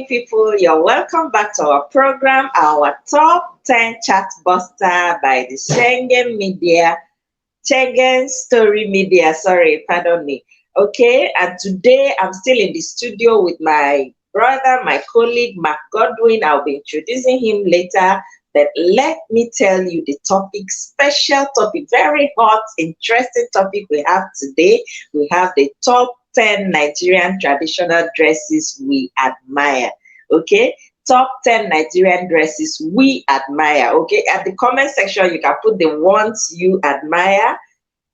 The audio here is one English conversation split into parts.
morning, people. You're welcome back to our program, our top 10 chat buster by the Schengen Story Media. Sorry, pardon me. Okay, and today I'm still in the studio with my brother, my colleague, Mark Godwin. I'll be introducing him later. But let me tell you the topic, special topic, very hot, interesting topic we have today. We have the top 10 Nigerian traditional dresses we admire. Okay, top 10 Nigerian dresses we admire. Okay, at the comment section, you can put the ones you admire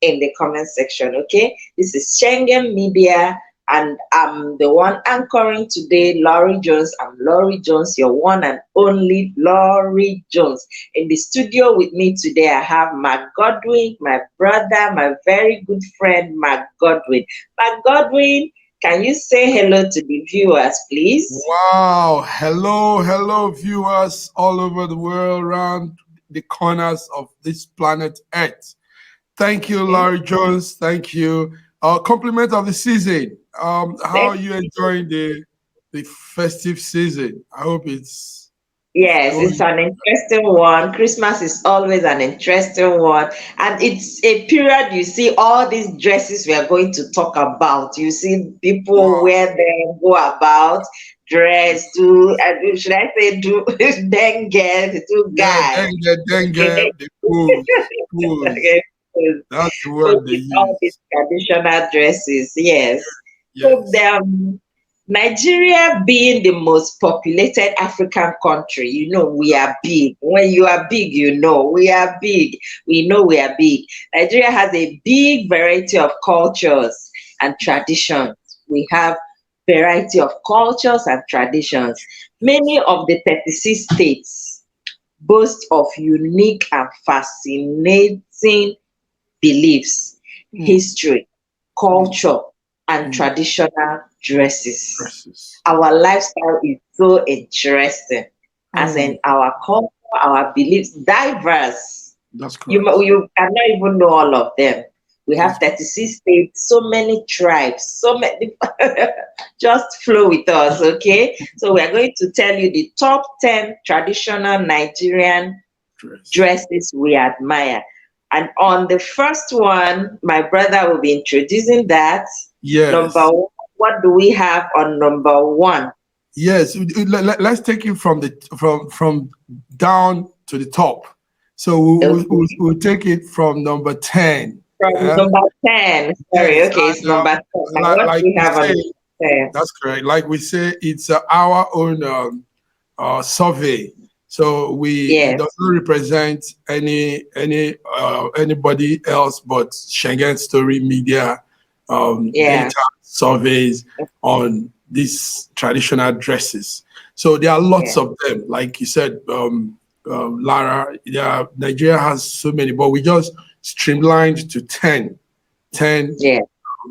in the comment section. Okay, this is Schengen Media, and I'm the one anchoring today, Laurry Jones. I'm Laurry Jones, your one and only Laurry Jones. In the studio with me today, I have Mark Godwin, my brother, my very good friend, Mark Godwin. Mark Godwin, can you say hello to the viewers, please? Wow. Hello, viewers all over the world, around the corners of this planet Earth. Thank you, Laurry Jones. Thank you. Compliment of the season. How are you enjoying the festive season? I hope it's... Yes, it's an interesting one. Christmas is always an interesting one. And it's a period you see all these dresses we are going to talk about. You see people wear them, go about, dress, do, should I say, do, dengue, do guys. Dengue, the pools. Okay. That's the word they use. All these traditional dresses, yes. So Nigeria being the most populated African country, you know we are big. When you are big, you know we are big. We know we are big. Nigeria has a big variety of cultures and traditions. We have variety of cultures and traditions. Many of the 36 states boast of unique and fascinating beliefs, history, culture, and traditional dresses. Our lifestyle is so interesting, as in our culture, our beliefs, diverse. That's correct. You cannot even know all of them. We have 36 states, so many tribes, so many. Just flow with us, okay? So we are going to tell you the top 10 traditional Nigerian dresses we admire. And on the first one, my brother will be introducing that. Yes. Number one, what do we have on number one? Yes, let's take it from down to the top. So we'll take it from number 10. From number 10. Sorry, yes, okay, it's number 10. Now, what do we have on 10? That's correct. Like we say, it's our own survey. So it doesn't represent anybody else but Schengen Story Media data surveys on these traditional dresses. So there are lots of them. Like you said, Lara, Nigeria has so many, but we just streamlined to 10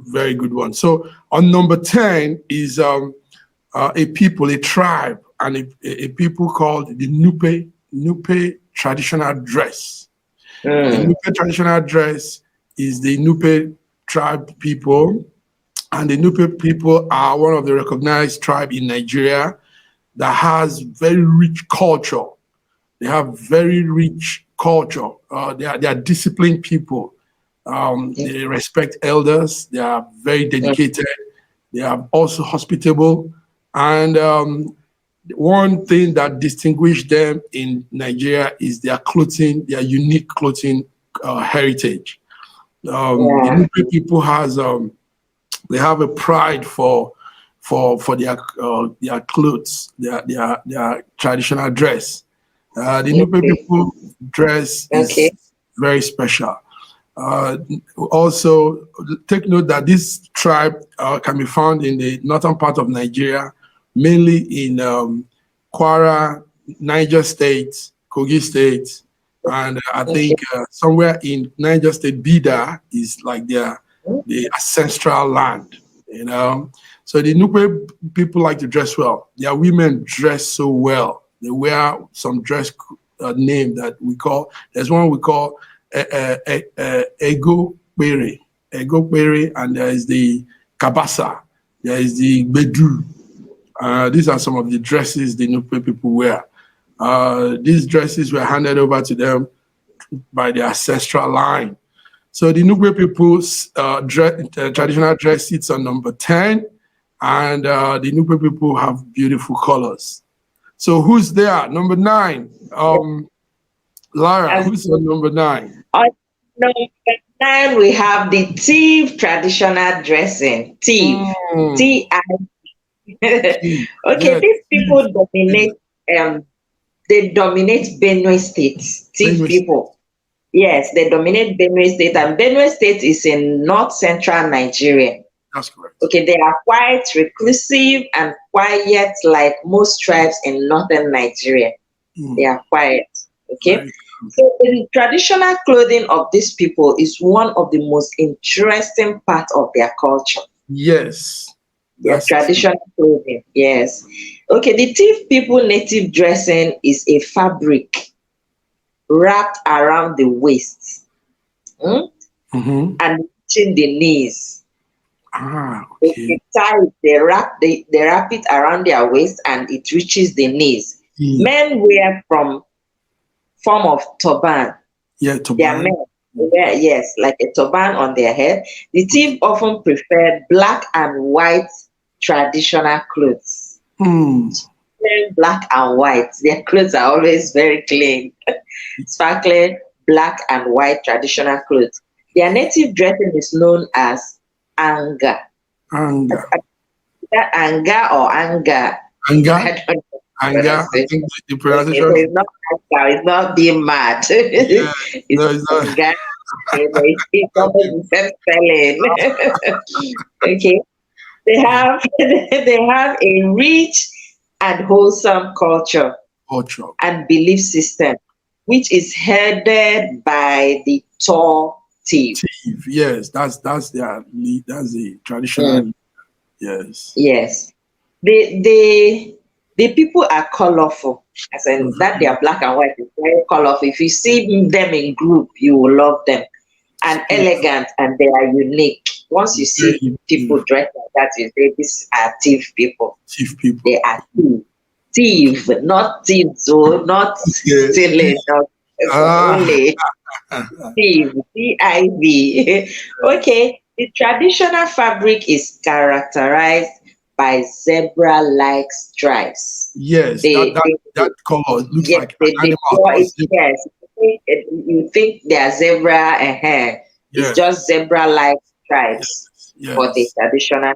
very good ones. So on number 10 is a people, a tribe, and a people called the Nupe traditional dress. The Nupe traditional dress is the Nupe tribe people, and the Nupe people are one of the recognized tribe in Nigeria that has very rich culture. They have very rich culture. They are disciplined people. They respect elders. They are very dedicated. They are also hospitable. And one thing that distinguishes them in Nigeria is their clothing, their unique clothing heritage. The Nupe people they have a pride for their clothes, their traditional dress. The Nupe people dress is very special. Also, take note that this tribe can be found in the northern part of Nigeria, mainly in Kwara, Niger State, Kogi State, and I think somewhere in Niger State, Bida is like the ancestral land, you know. So the Nupe people like to dress well. Their women dress so well. They wear some dress name that we call, there's one we call Ego Bere, and there is the Kabasa, there is the Bedu, These are some of the dresses the Nupe people wear. These dresses were handed over to them by the ancestral line. So the Nupe people's traditional dress sits on number 10, and the Nupe people have beautiful colors. So who's there? Number 9. Lara, who's on number 9? On number 9, we have the Tiv traditional dressing. Tiv. T-I. Okay, Yeah. these people dominate. They dominate Benue State. Tiv people. Yes, they dominate Benue State, and Benue State is in north-central Nigeria. That's correct. Okay, they are quite reclusive and quiet, like most tribes in northern Nigeria. They are quiet. Okay, so the traditional clothing of these people is one of the most interesting parts of their culture. Yes. Their traditional clothing. Yes. Okay, the Tiv people native dressing is a fabric wrapped around the waist and reaching the knees. Okay. They wrap it around their waist and it reaches the knees. Men wear form of turban. Yeah, turban. Their men wear, yes, like a turban on their head. The Tiv often prefer black and white traditional clothes. Black and white. Their clothes are always very clean. Sparkling black and white traditional clothes. Their native dressing is known as anga. Anga. That anga or anga? Anga. I don't know. Anga. I think the pronunciation. It's not anga. It's not being mad. Yeah, it's anga. It's almost the same spelling. Okay. They have a rich and wholesome culture and belief system, which is headed by the tall Tiv. Yes, that's their lead. That's the traditional. Yes. Yes. The people are colorful. As in that they are black and white is very colorful. If you see them in group, you will love them. And elegant, and they are unique. Once you see people dressed like that, you say these are Tiv people. Tiv people. They are Tiv, not Tiv, so not stealing. Only Tiv, T-I-V. Okay, the traditional fabric is characterized by zebra-like stripes. Yes, that color looks like an animal. Yes, you think they are zebra and hair. It's just zebra-like stripes for the traditional.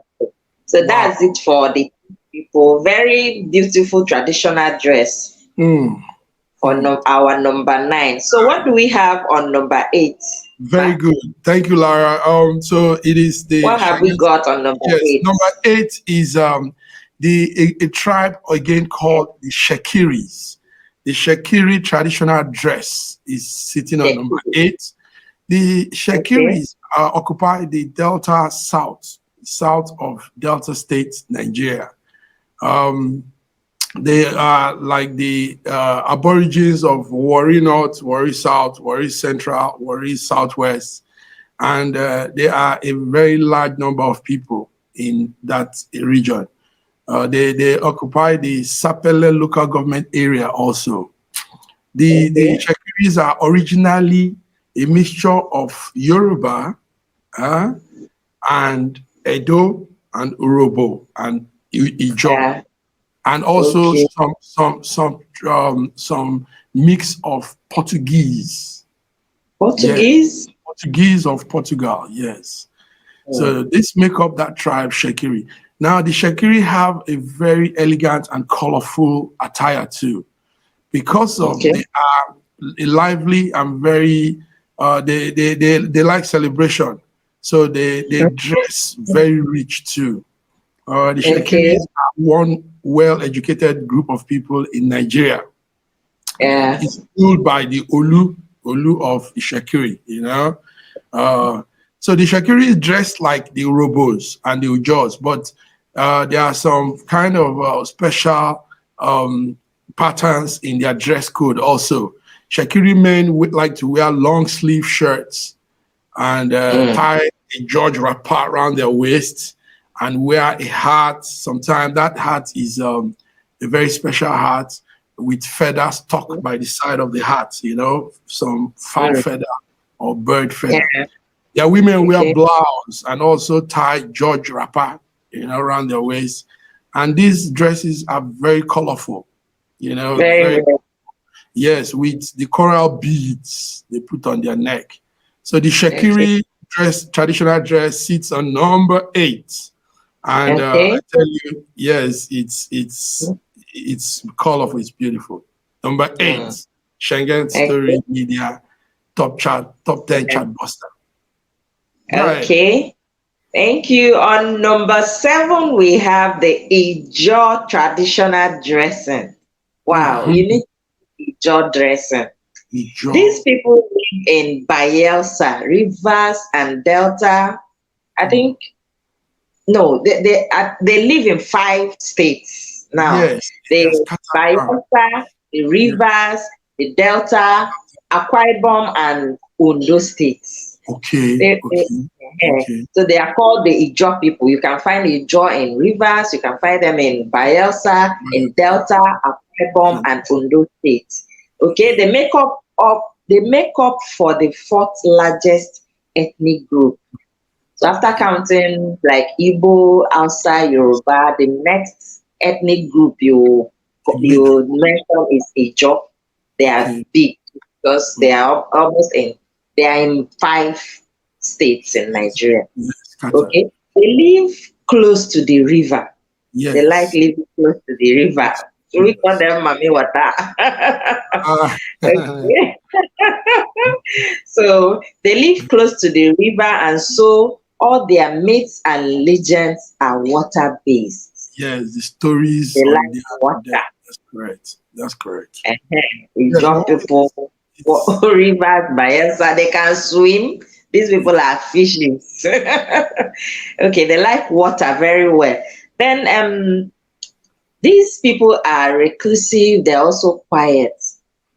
So that's it for the people. Very beautiful traditional dress for our number 9. So what do we have on number 8? Very good. Thank you, Lara. So it is the. What have we got on number 8? Number 8 is a tribe again called the Shakiris. The Shakiri traditional dress is sitting on number 8. The Shakiris occupy the Delta south of Delta State, Nigeria. They are like the aborigines of Warri North, Warri South, Warri Central, Warri Southwest. And there are a very large number of people in that region. They occupy the Sapele local government area also. The Shakiris are originally a mixture of Yoruba and Edo and Urhobo and Ijo, and also some mix of Portuguese. Portuguese? Yes. Portuguese of Portugal, yes. So this make up that tribe Shakiri. Now the Shakiri have a very elegant and colorful attire too, because of they are lively and very they like celebration. So they dress very rich too. The Shakiris are one well-educated group of people in Nigeria. Yeah. It's ruled by the Olu of the Shakiri, you know. So the Shakiri is dressed like the Urhobos and the Ujos, but there are some kind of special patterns in their dress code also. Shakiri men would like to wear long sleeve shirts and tie a George wrapper around their waists and wear a hat. Sometimes that hat is a very special hat with feathers stuck by the side of the hat, some fowl feather or bird feather. Yeah, women wear blouse and also tie George wrapper, around their waist. And these dresses are very colorful, very, yes, with the coral beads they put on their neck. So the Shakiri traditional dress sits on number 8. And I tell you, yes, it's colorful, it's beautiful. Number 8, Schengen Story Media top 10 chat buster. Okay. Right. Thank you. On number 7, we have the Ijo traditional dressing. Wow, you need Ijo dressing. These people live in Bayelsa, Rivers, and Delta. I think, no, they live in 5 states now. Yes, Bayelsa, the Rivers, the Delta, Akwa Ibom, and Ondo states. Okay. So they are called the Ijo people. You can find Ijo in Rivers, you can find them in Bayelsa, in Delta, Akwa Ibom, and Ondo states. Okay, they make up for the 4th largest ethnic group. So after counting like Igbo, Hausa, Yoruba, the next ethnic group you mention is Ijo. They are big because they are in 5 states in Nigeria. Okay, they live close to the river. Yes. They like living close to the river. So we call them Mami Water. So they live close to the river, and so all their myths and legends are water-based. Yes, the stories. They like water. That's correct. We jump people, rivers, Bayelsa, they can swim. These people are fishes. Okay, they like water very well. Then these people are reclusive. They're also quiet.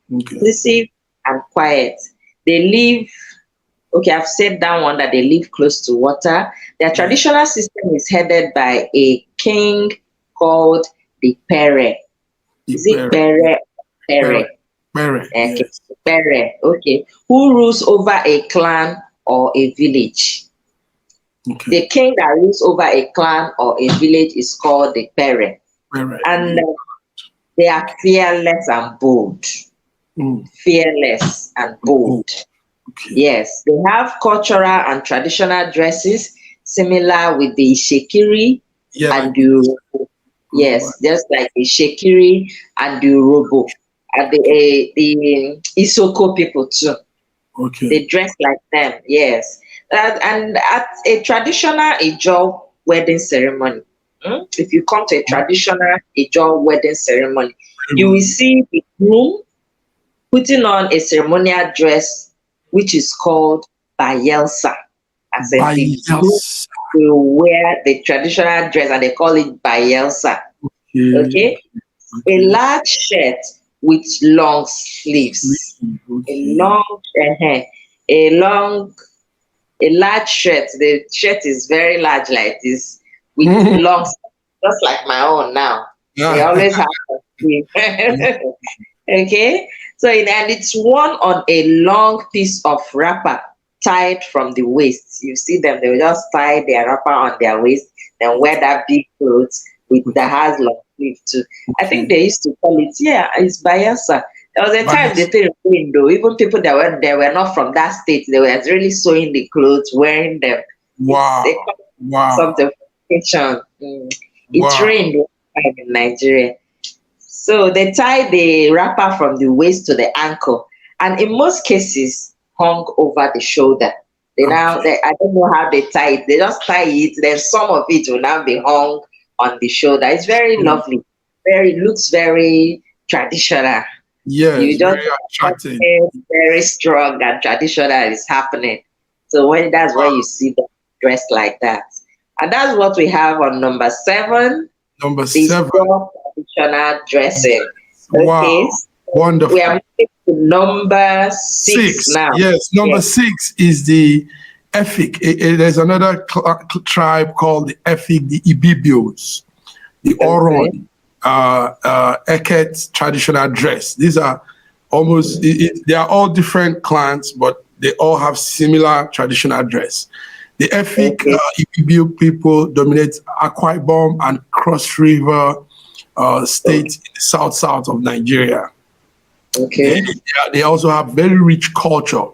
Reclusive and quiet. They live. Okay, I've said that one that they live close to water. Their traditional system is headed by a king called the Pere. Is it Pere? Pere. Okay. Yes. Pere. Okay. Who rules over a clan or a village? Okay. The king that rules over a clan or a village is called the Pere. And they are fearless and bold. Fearless and bold. Okay. Yes, they have cultural and traditional dresses similar with the Shakiri and the Urhobo. Yes, just like the Shakiri and the Urhobo. And the Isoko people too. Okay. They dress like them, yes. And at a traditional Ijo wedding ceremony, if you come to a traditional Ijo wedding ceremony, you will see the groom putting on a ceremonial dress which is called Bayelsa. As in the groom will wear the traditional dress and they call it Bayelsa. Okay? A large shirt with long sleeves. A large shirt. The shirt is very large like this with long sleeves, just like my own now. They always have a sleeve. Okay? So and it's worn on a long piece of wrapper tied from the waist. You see them, they will just tie their wrapper on their waist and wear that big clothes with that has long sleeve too. I think they used to call it, it's Bayelsa. There was a time they did window. Even people that were not from that state, they were really sewing the clothes, wearing them. Wow. Something. It rained in Nigeria. So they tie the wrapper from the waist to the ankle, and in most cases, hung over the shoulder. I don't know how they tie it. They just tie it. Then some of it will now be hung on the shoulder. It's very lovely. Looks very traditional. Yes, you just very attractive. Very strong and traditional is happening. So that's why you see them dressed like that. And that's what we have on number 7. Number 7. Traditional dressing. Wow. Okay. Wonderful. We are moving to number 6 now. Yes, number 6 is the Efik. There's another tribe called the Efik, the Ibibios, the Oron, Eket traditional dress. These are almost, they are all different clans, but they all have similar traditional dress. The Efik Ibibio people dominate Akwa Ibom and Cross River state in the south of Nigeria. Okay. They also have very rich culture,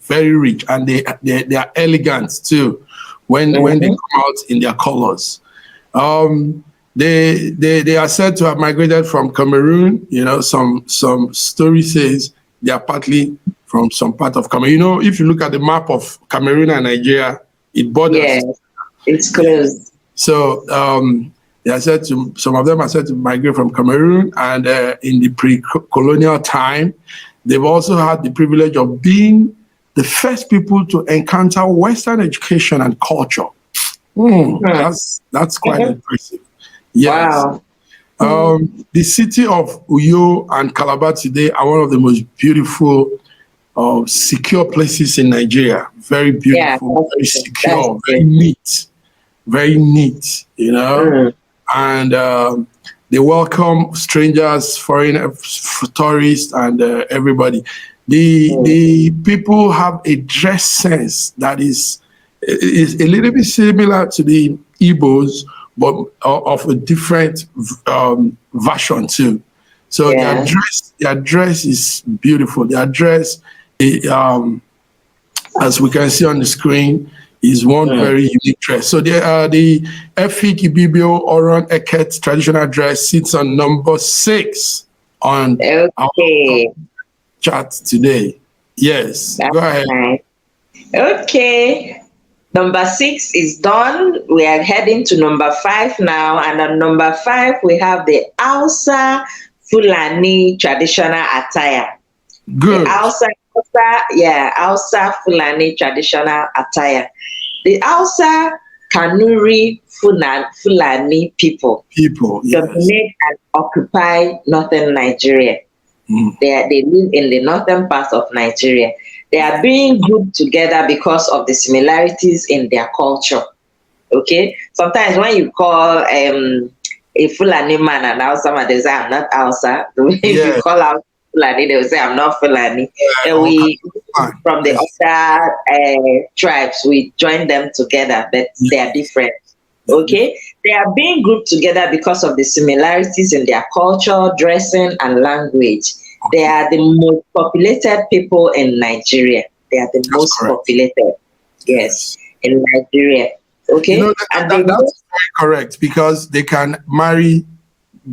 very rich, and they are elegant too when they come out in their colors. They are said to have migrated from Cameroon. You know, some story says they are partly from some part of Cameroon. You know, if you look at the map of Cameroon and Nigeria, it borders. Yeah, it's close. So they are said to, some of them are said to migrate from Cameroon, and in the pre-colonial time, they've also had the privilege of being the first people to encounter Western education and culture. That's quite impressive. Yes. Wow. The city of Uyo and Calabar today are one of the most beautiful, secure places in Nigeria. Very beautiful, very secure, very neat, you know. And they welcome strangers, foreign tourists, and everybody. The people have a dress sense that is a little bit similar to the Igbos, but of a different version too. So their dress is beautiful. Their dress, as we can see on the screen, is one very unique dress. So the Efik Ibibio Oron Eket traditional dress sits on number 6 on our chart today. Yes, go ahead. Nice. Okay. Number 6 is done. We are heading to number 5 now. And on number 5, we have the Hausa Fulani traditional attire. Good. The Hausa Fulani traditional attire. The Hausa Kanuri Fulani people dominate and occupy northern Nigeria. They live in the northern part of Nigeria. They are being grouped together because of the similarities in their culture. Okay? Sometimes when you call a Fulani man and Hausa man, they say, I'm not Hausa. If you call out Fulani, they will say, I'm not Fulani. And we, from the other tribes, we join them together, but they are different. Okay? They are being grouped together because of the similarities in their culture, dressing, and language. They are the most populated people in Nigeria. They are the most populated, in Nigeria. Okay? You know, that's very correct, because they can marry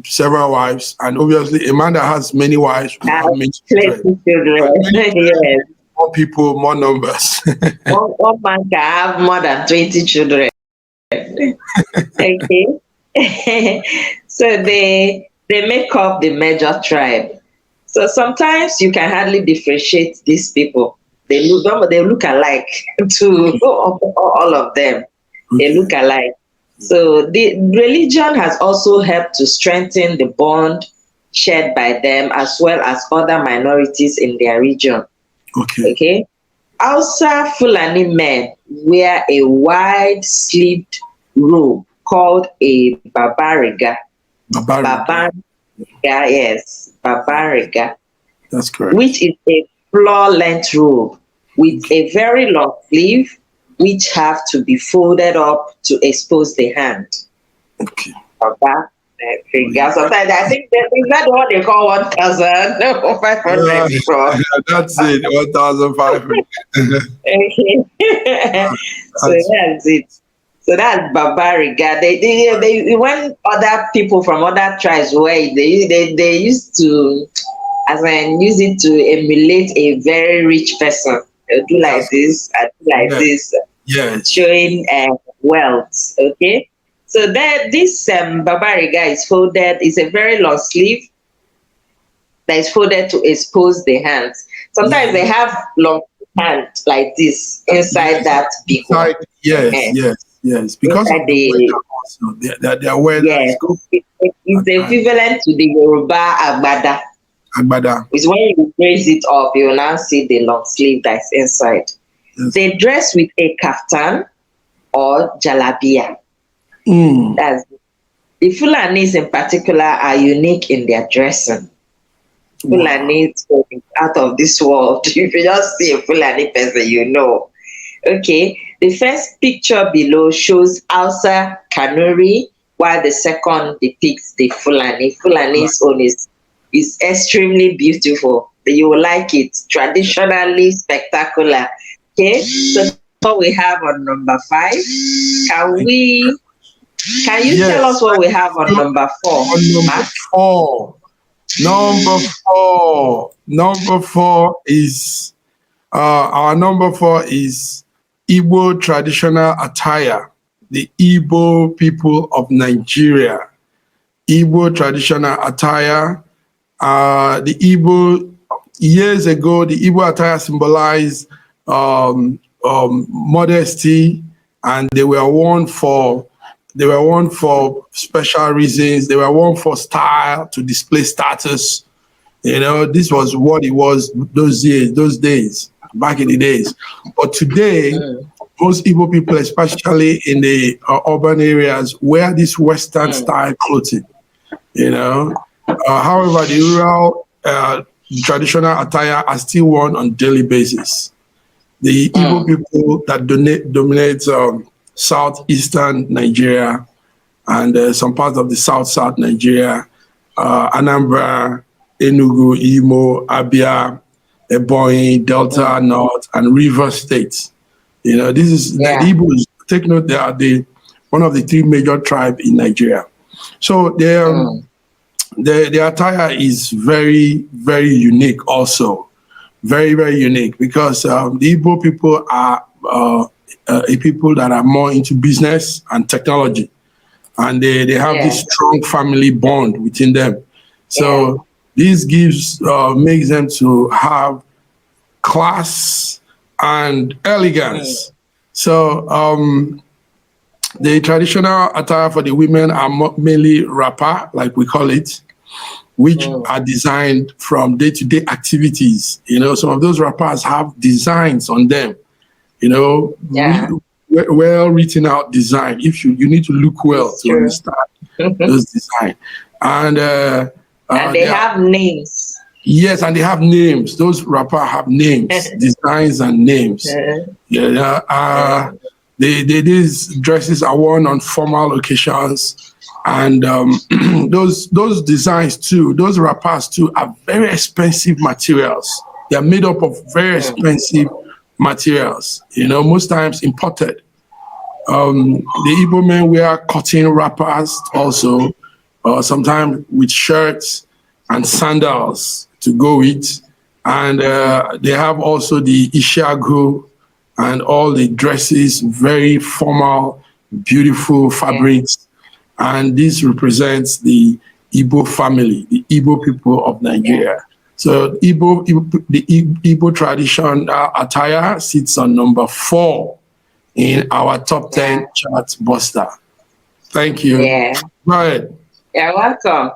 several wives, and obviously a man that has many wives will have many children. Yes. More people, more numbers. one man can have more than 20 children. Okay. So they make up the major tribe. So sometimes you can hardly differentiate these people. They look alike to all of them. They look alike. So the religion has also helped to strengthen the bond shared by them, as well as other minorities in their region. Okay. Hausa Fulani men wear a wide-sleeved robe called a babariga. Babariga. That's correct. Which is a floor-length robe with a very long sleeve, which have to be folded up to expose the hand. Okay. Sometimes I think that's what they call 1,500. That's it, 1,500. Okay. So that's it. So that's Babariga. They when other people from other tribes wear, they used to, use it to emulate a very rich person. They'll do like this, and do like this, showing wealth. Okay. So this Babariga is folded. It's a very long sleeve that is folded to expose the hands. Sometimes they have long hands like this inside that big one. Yes. Because of they are wearing. Yes, it's equivalent to the Yoruba agbada. It's when you raise it up, you will now see the long sleeve that's inside. Yes. They dress with a kaftan or jalabia. That's the Fulanis in particular are unique in their dressing. Fulanis out of this world. If you just see a Fulani person, you know. Okay, the first picture below shows Hausa Kanuri, while the second depicts the Fulani. Fulani's own is extremely beautiful. You will like it. Traditionally spectacular. Okay, so that's what we have on number 5. Can you tell us what we have on number 4? On number four is our number 4 is Igbo traditional attire. The Igbo people of Nigeria. Igbo traditional attire. The Igbo, years ago, the Igbo attire symbolized modesty, and they were worn for special reasons. They were worn for style, to display status. You know, this was what it was those days, back in the days. But today, most Igbo people, especially in the urban areas, wear this Western style clothing. You know, however, the rural traditional attire are still worn on daily basis. The Igbo people that dominate southeastern Nigeria and some parts of the south Nigeria, Anambra, Enugu, Imo, Abia, Ebonyi, Delta, North, and River States. You know, this is the Igbos. Take note, they are one of the 3 major tribes in Nigeria. So the attire is very, very unique also. Very, very unique, because the Igbo people are a people that are more into business and technology. And they have this strong family bond within them. So this makes them to have class and elegance. So the traditional attire for the women are mainly wrapper, like we call it, which are designed from day-to-day activities. You know, some of those wrappers have designs on them, you know, well written out design. If you need to look well to understand those designs. And they have names. Yes, and they have names. Those wrappers have names, designs and names. These dresses are worn on formal occasions. And those designs too, those wrappers too, are very expensive materials. They are made up of very expensive materials, you know, most times imported. The Igbo men wear cotton wrappers also, sometimes with shirts and sandals to go with. And they have also the ishagu and all the dresses, very formal, beautiful fabrics. And this represents the Igbo family, the Igbo people of Nigeria. So the Igbo tradition attire sits on number 4 in our top 10 chart buster. Thank you. Go ahead. You're welcome.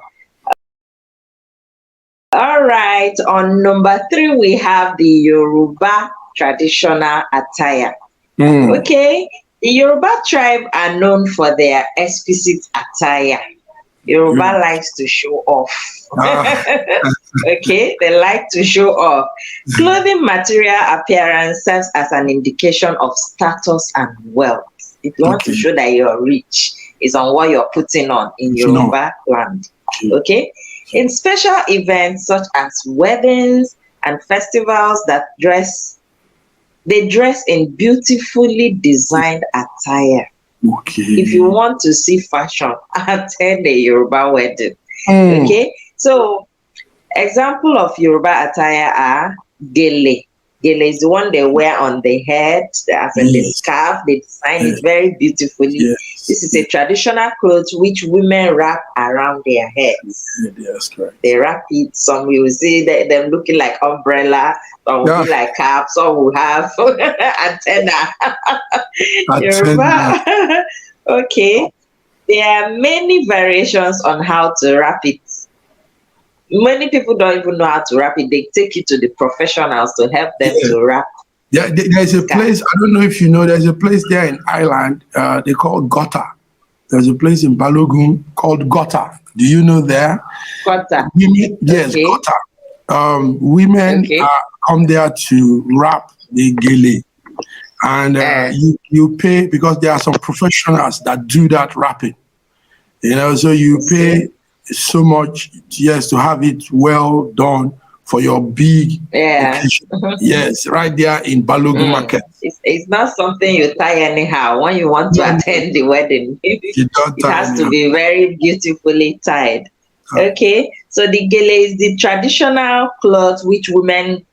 All right, on number 3, we have the Yoruba traditional attire. Okay. The Yoruba tribe are known for their exquisite attire. Yoruba likes to show off. Okay, they like to show off. Clothing material appearance serves as an indication of status and wealth. If you want to show that you're rich, it's on what you're putting on in Yoruba land. Okay, in special events such as weddings and festivals they dress in beautifully designed attire. If you want to see fashion, attend a Yoruba wedding. Okay, so example of Yoruba attire are gele. Gele is the one they wear on the head, as in the scarf. They design it very beautifully. This is a traditional clothes which women wrap around their heads. That's correct. They wrap it. Some you will see them looking like umbrella. Some will be like cap. Some will have antenna. Yoruba. Okay. There are many variations on how to wrap it. Many people don't even know how to wrap it. They take it to the professionals to help them to wrap There's a place, I don't know if you know, there's a place there in Ireland, they call Gota. There's a place in Balogun called Gota. Do you know there? Gota. Women, yes, Okay. Gota. Women come there to wrap the gele. And you pay, because there are some professionals that do that wrapping. You know, so you pay so much, yes, to have it well done for your big occasion. Yes, right there in Balogun Market. It's not something you tie anyhow. When you want to attend the wedding, it has to be very beautifully tied. Okay, so the gele is the traditional cloth which women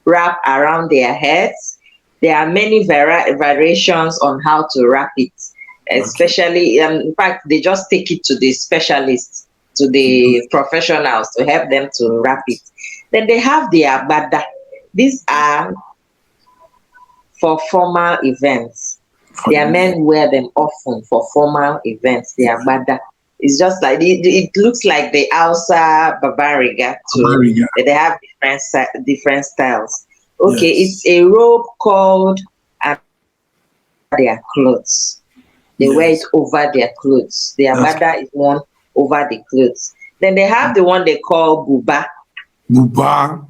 wrap around their heads. There are many variations on how to wrap it, especially, in fact, they just take it to the specialists, to the professionals to help them to wrap it. Then they have the agbada. These are for formal events. Their men wear them often for formal events. The agbada. It's just like, it looks like the Hausa babariga too. They have different styles. Okay, it's a robe called their clothes. They wear it over their clothes. The agbada is worn over the clothes. Then they have the one they call buba. Buba.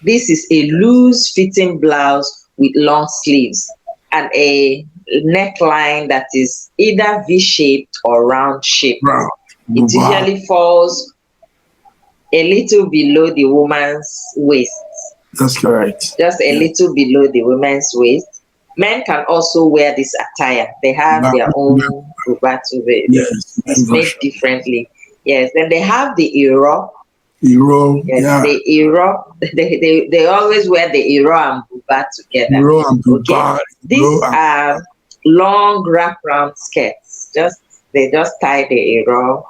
This is a loose fitting blouse with long sleeves and a neckline that is either V-shaped or round shaped. It usually falls a little below the woman's waist. That's correct. Just a little below the woman's waist. Men can also wear this attire. They have their own buba to wear. It's made differently. Yes. Then they have the Iro. Yes, the Iro. They always wear the Iro and buba together. Iro and buba. Okay? These are long wraparound skirts. They just tie the Iro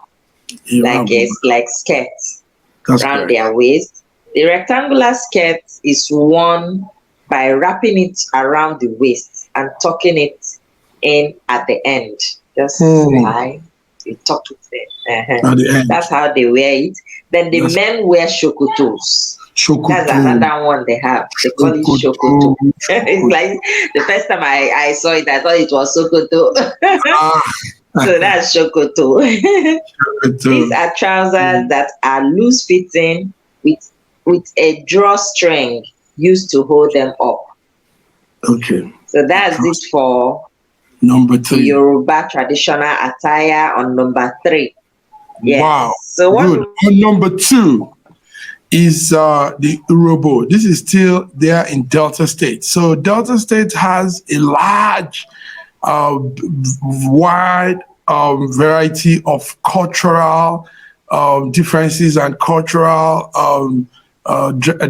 like skirts around their waist. The rectangular skirt is worn by wrapping it around the waist and tucking it in at the end. Just like you tuck it there. At the end. That's how they wear it. Then the men wear shokotos. That's another one they have. They call it shokoto. It's like the first time I saw it, I thought it was sokoto. So that's shokoto. These are trousers that are loose fitting with a drawstring used to hold them up. Okay. So that's it for number 3. The Yoruba traditional attire on number 3. Yes. Wow. So what on number 2 is the Urhobo. This is still there in Delta State. So Delta State has a large, wide variety of cultural differences and cultural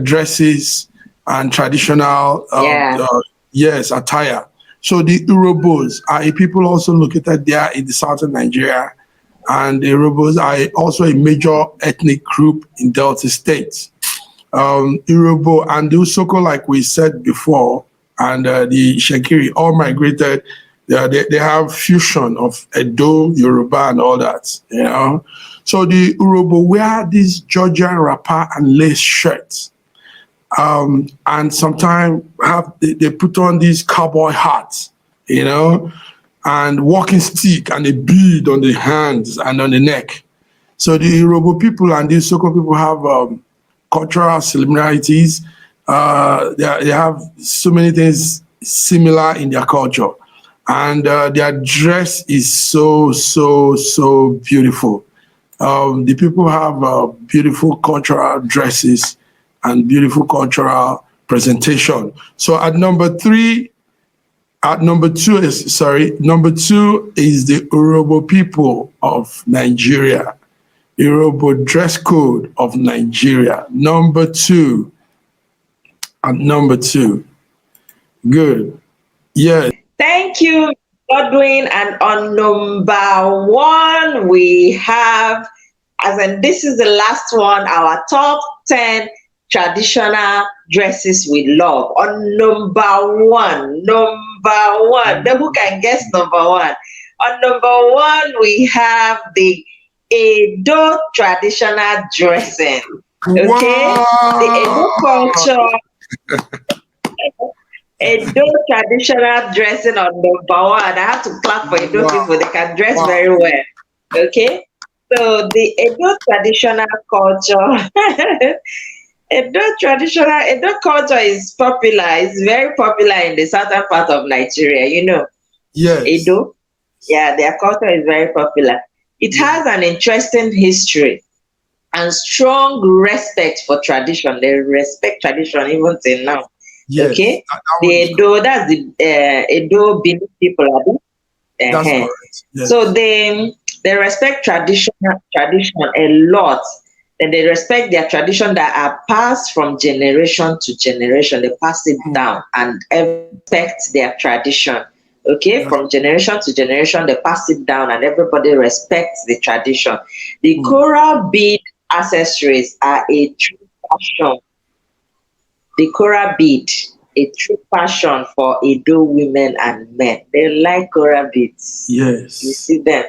dresses and traditional attire. So the Urhobos are a people also located there in the southern Nigeria, and the Urhobos are also a major ethnic group in Delta State. Urhobo and the Isoko, like we said before, and the Shakiri all migrated. They have fusion of Edo, Yoruba, and all that, you know. So the Urhobo wear these Georgian wrapper and lace shirts. And sometimes they put on these cowboy hats, you know, and walking stick and a bead on the hands and on the neck. So the Urhobo people and the Isoko people have cultural similarities. They have so many things similar in their culture. And their dress is so beautiful. The people have beautiful cultural dresses and beautiful cultural presentation. So at number 2 is the Urhobo people of Nigeria. Urhobo dress code of Nigeria. Number 2. At number 2. Good. Yes. Thank you, Godwin. And on number 1, we have, this is the last one, our top 10 traditional dresses we love. On number 1, then who can guess number 1? On number 1, we have the Edo traditional dressing. Okay, wow. The Edo culture Edo traditional dressing on number one. I have to clap for Edo Wow. people. They can dress Wow. very well. Okay. So the Edo traditional culture, Edo culture is popular. It's very popular in the southern part of Nigeria. Yes. Edo. Yeah, their culture is very popular. It Yeah. has an interesting history and strong respect for tradition. They respect tradition even till now. Yes. Okay, That the one is correct. Edo, that's the Edo Benin people. That's Uh-huh. correct. Yes. So they respect tradition a lot. And they respect their tradition that are passed from generation to generation. They pass it Mm. down and respect their tradition. Okay, That's from generation to generation, they pass it down and everybody respects the tradition. The coral bead accessories are a true passion. The coral bead, a true passion for Edo women and men. They like coral beads. You yes. see them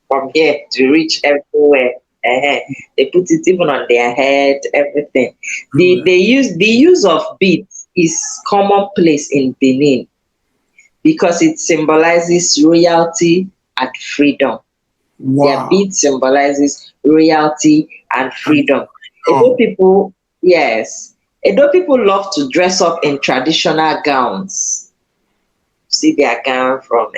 from here to reach everywhere. They put it even on their head, everything. The use of beads is commonplace in Benin because it symbolizes royalty and freedom. Their Wow. bead symbolizes royalty and And freedom. Edo um, people, yes, Edo people love to dress up in traditional gowns. See their gown from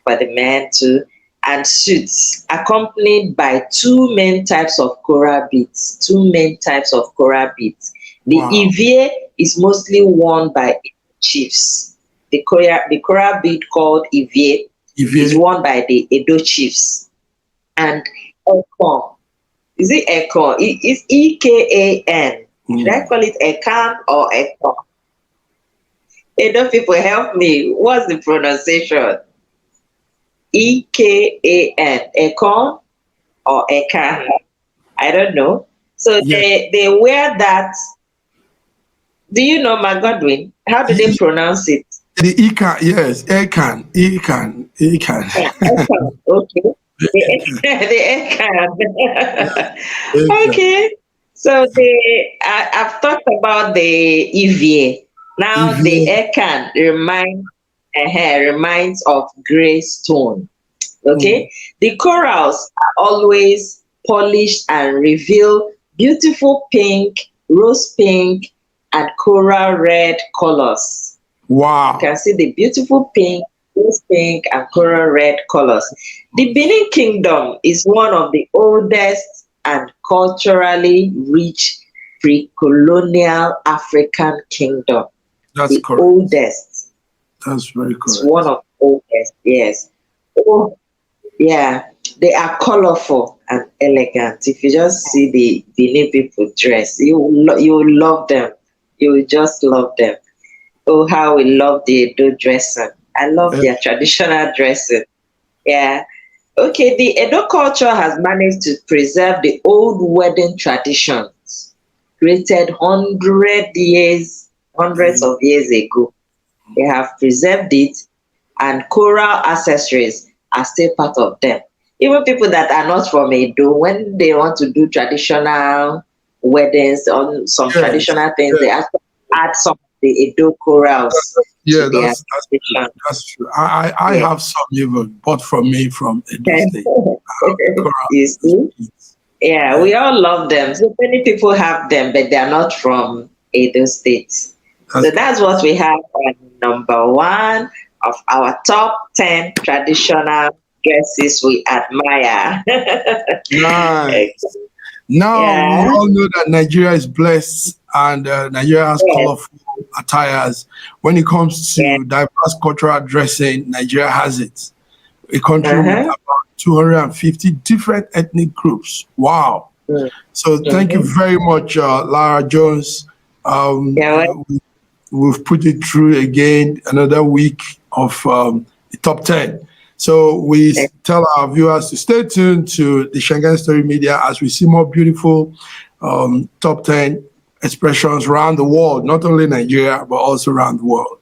for the men too, and suits accompanied by two main types of coral beads. Two main types of coral beads. The wow. Ivie is mostly worn by chiefs. The coral bead called Ivie is Ivie. worn by the Edo chiefs. And Ekan, is it Ekan? It's Ekan. Should I Mm. call it Ekan or Ekan? Edo people help me. What's the pronunciation? Ekan, Ekon or Ekan? I don't know. So Yeah. they wear that. Do you know my Godwin? How do they pronounce it? The Ekan, yes, Ekan. Yeah, Ekan. Okay. The Ekan. Ekan. Okay. So I've talked about the EVA. Now the Ivie. Ekan reminds of gray stone. Mm. Okay, the corals are always polished and reveal beautiful pink, rose pink, and coral red colors. You can Wow. see the beautiful pink, rose pink, and coral red colors. The Benin Kingdom is one of the oldest and culturally rich pre-colonial African kingdom. That's The correct. oldest. That's very It's one correct. of the oldest. Yes. Oh, yeah, they are colorful and elegant. If you just see the Benin people dress, you will love them. You will just love them. Oh, how we love the Edo dressing. I love Eh, their traditional dressing. Yeah. Okay, the Edo culture has managed to preserve the old wedding traditions created hundreds eh, of years ago. They have preserved it, and coral accessories are still part of them. Even people that are not from Edo, when they want to do traditional weddings on some yes. traditional things, they Yes. actually add some of the Edo corals to Yeah, their that's true. tradition. That's true. I Yeah. have some even bought from me from Edo State. The You Quran. see? Yeah, Yeah, we all love them. So many people have them, but they're not from Edo State. that's So that's correct. what we have on number one of our top 10 traditional dresses we admire. Nice. Now we Yeah. all know that Nigeria is blessed and Nigeria has Yes. colorful attires. When it comes Yes. to diverse cultural dressing, Nigeria has it. A country with Uh-huh. about 250 different ethnic groups. Wow. So thank you Mm-hmm. very much, Lara Jones. Um, Yeah. uh, we- we've put it through again another week of the top 10. So we Well, tell our viewers to stay tuned to the Schengen Story Media as we see more beautiful top 10 expressions around the world, not only Nigeria, but also around the world.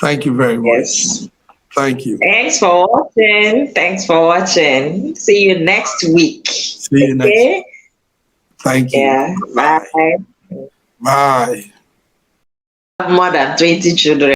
Thank you very much. yes. Thank you. Thanks for watching. Thanks for watching. See you next week. See you next week. Okay. Thank you. Yeah. Bye. Bye. Bye. More than 20 children.